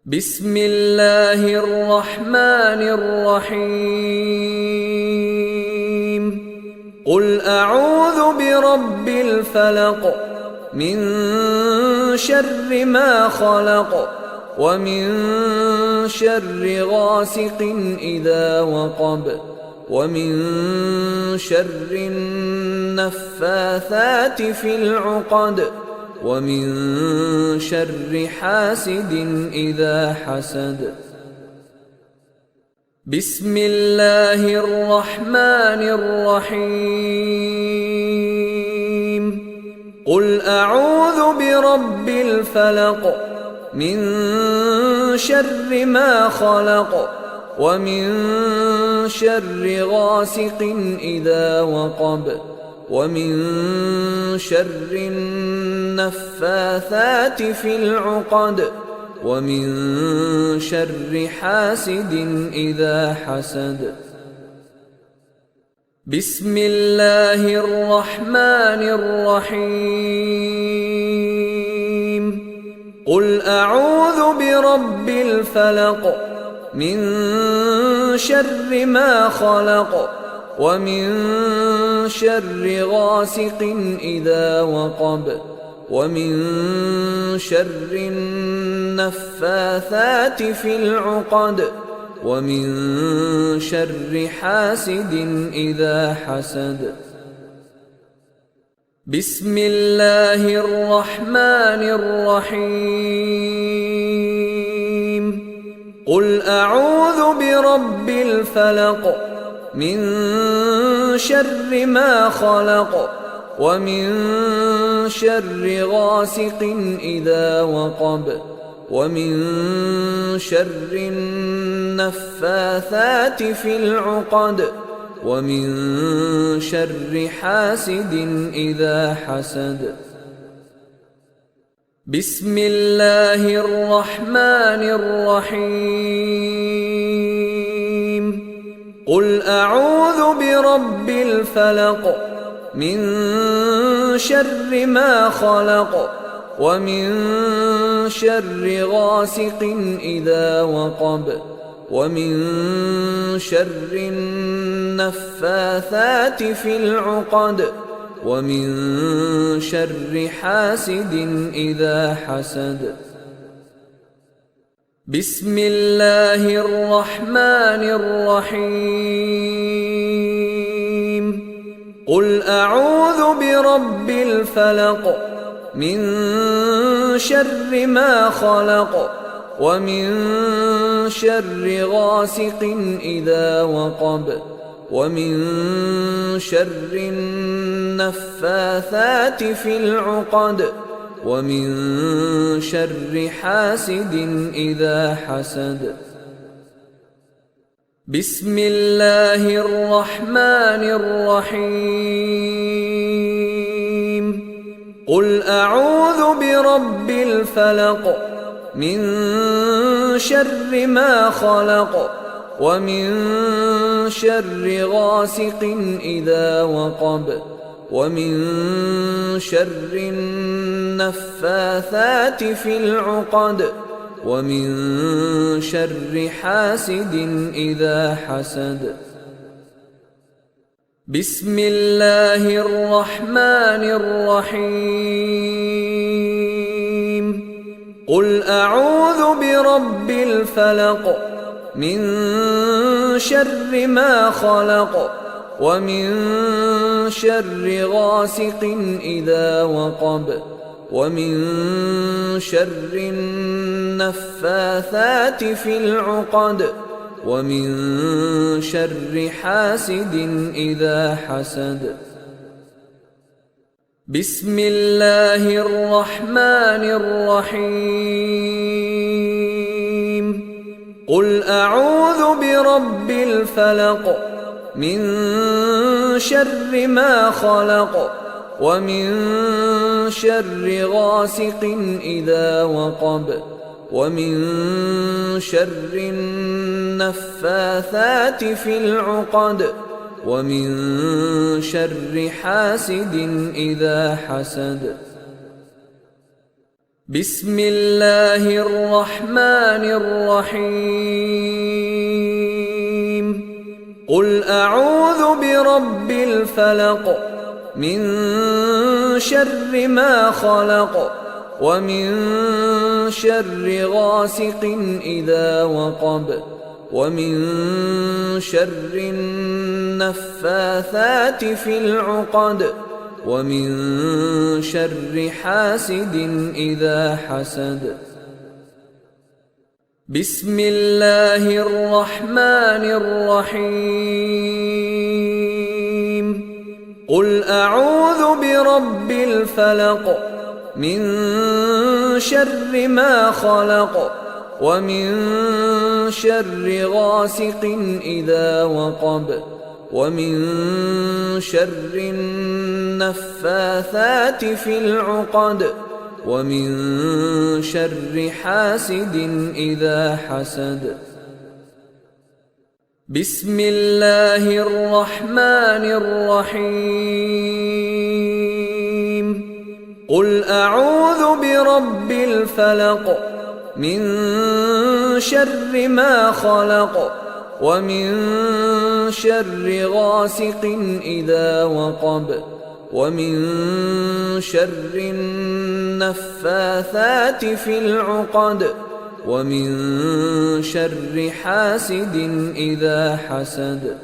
بسم الله الرحمن الرحيم قل أعوذ برب الفلق من شر ما خلق ومن شر غاسق إذا وقب ومن شر النفاثات في العقد ومن شر حاسد إذا حسد. بسم الله الرحمن الرحيم قل أعوذ برب الفلق من شر ما خلق ومن شر غاسق إذا وقب ومن شر النفاثات في العقد ومن شر حاسد إذا حسد. بسم الله الرحمن الرحيم قل أعوذ برب الفلق من شر ما خلق ومن شر غاسق إذا وقب ومن شر النفاثات في العقد ومن شر حاسد إذا حسد. بسم الله الرحمن الرحيم قل أعوذ برب الفلق من شر ما خلق ومن شر غاسق إذا وقب ومن شر النفاثات في العقد ومن شر حاسد إذا حسد. بسم الله الرحمن الرحيم قل أعوذ برب الفلق من شر ما خلق ومن شر غاسق إذا وقب ومن شر النفاثات في العقد ومن شر حاسد إذا حسد. بسم الله الرحمن الرحيم قل أعوذ برب الفلق من شر ما خلق ومن شر غاسق إذا وقب ومن شر النفاثات في العقد ومن شر حاسد إذا حسد. بسم الله الرحمن الرحيم قل أعوذ برب الفلق من شر ما خلق ومن شر غاسق إذا وقب ومن شر النفاثات في العقد ومن شر حاسد إذا حسد. بسم الله الرحمن الرحيم قل أعوذ برب الفلق من شر ما خلق ومن شر غاسق إذا وقب ومن شر النفاثات في العقد ومن شر حاسد إذا حسد. بسم الله الرحمن الرحيم قل أعوذ برب الفلق من شر ما خلق ومن شر غاسق إذا وقب ومن شر النفاثات في العقد ومن شر حاسد إذا حسد. بسم الله الرحمن الرحيم قل أعوذ برب الفلق من شر ما خلق ومن شر غاسق إذا وقب ومن شر النفاثات في العقد ومن شر حاسد إذا حسد بسم الله الرحمن الرحيم قل أعوذ برب الفلق من شر ما خلق ومن شر غاسق إذا وقب ومن شر النفاثات في العقد ومن شر حاسد إذا حسد بسم الله الرحمن الرحيم قل أعوذ برب الفلق من شر ما خلق ومن شر غاسق إذا وقب ومن شر النفاثات في العقد ومن شر حاسد إذا حسد